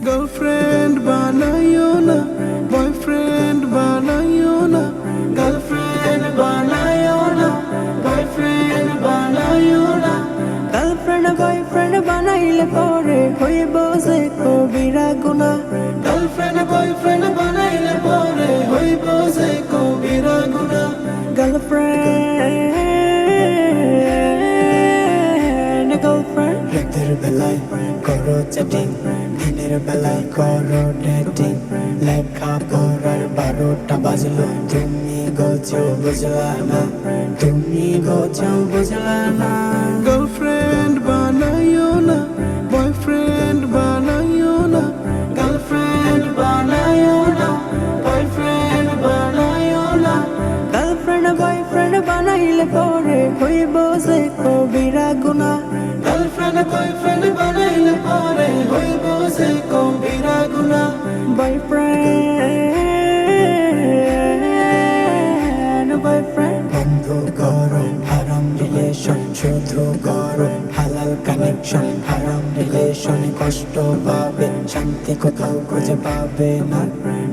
Girlfriend বানাইও না, boyfriend বানাইও না, girlfriend বানাইও না, বয়ফ্রেন্ড বানাইও না। গার্লফ্রেন্ড বয়ফ্রেন্ড বানাইলে পরে হইব যে কবিরা গুনাহ। গার্লফ্রেন্ড বয়ফ্রেন্ড বানাইলে পরে হইব যে কবিরা গুনাহ। গার্লফ্রেন্ড রাতের বেলায় করো চ্যাটিং, দিনের বেলায় করো ডেটিং, লেখা পড়ার 12টা বাজলো, তুমি গোছো বুঝলা না, তুমি গোছো বুঝলা না। গার্লফ্রেন্ড বানাইও না, বয়ফ্রেন্ড বানাইও না, গার্লফ্রেন্ড বানাইও না, বয়ফ্রেন্ড বানাইও না। গার্লফ্রেন্ড বয়ফ্রেন্ড বানাইলে পরে হইব যে কবিরা গুনাহ। গার্লফ্রেন্ড বয়ফ্রেন্ড বানাইলে পরে হইব যে কবিরা গুনাহ। বয়ফ্রেন্ড বন্ধ করো হারাম রিলেশন, শুধু করো হালাল কানেকশন। হারাম রিলেশনে কষ্ট পাবে, শান্তি কোথাও খুঁজে পাবে না,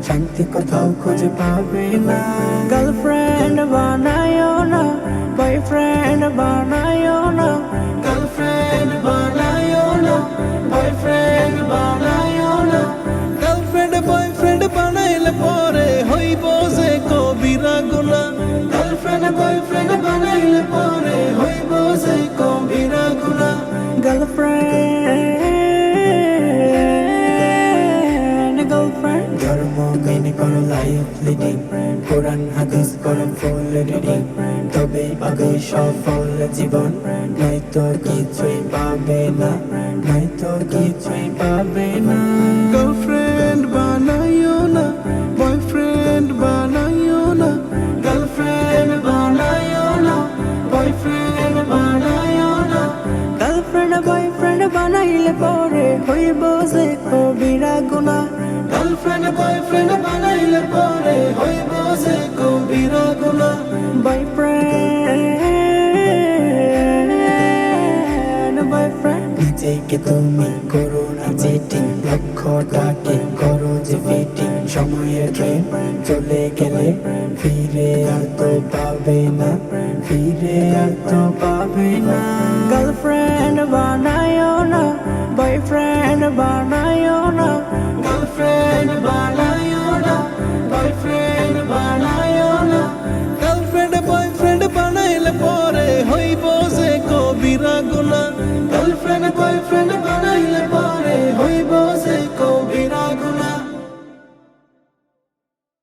শান্তি কোথাও খুঁজে পাবে না। গার্লফ্রেন্ড বানাইও না, বয়ফ্রেন্ড বানাইও না, গার্লফ্রেন্ড বানাইও না, বয়ফ্রেন্ড বানাইও না। গার্লফ্রেন্ড বয়ফ্রেন্ড বানাইলে পরে হইব যে কবিরা গুনাহ। গার্লফ্রেন্ড বয়ফ্রেন্ড বানাইলে পরে হইব যে কবিরা গুনাহ। গার্লফ্রেন্ড ধর্ম মেনে করো লাইফ লিডিং, কোরআন হাদিস করো ফুল রিডিং, তবেই পাবে সফল জীবন, নয়তো কিছুই পাবে না, নয়তো কিছুই পাবে না। গার্লফ্রেন্ড বানাইও না, বয়ফ্রেন্ড বানাইও না, গার্লফ্রেন্ড বানাইও না, বয়ফ্রেন্ড বানাইও না। গার্লফ্রেন্ড বয়ফ্রেন্ড বানাইলে পরে হইব যে কবিরা গুনাহ। গার্লফ্রেন্ড বয়ফ্রেন্ড বানাইলে পরে হইব যে কবিরা গুনাহ। বয়ফ্রেন্ড নিজেকে তুমি করো না চিটিং, লক্ষ্যটাকে করো যে ফিটিং। সময়ের ট্রেন চলে গেলে ফিরে আর তো পাবে না, ফিরে আর তো পাবে না। গার্লফ্রেন্ড বানাইও না, বয়ফ্রেন্ড বানাইও না, গার্লফ্রেন্ড বানাইও না, বয়ফ্রেন্ড বানাইও না। গার্লফ্রেন্ড বয়ফ্রেন্ড বানাইলে পরে হইব যে কবিরা গুনাহ। Girlfriend boyfriend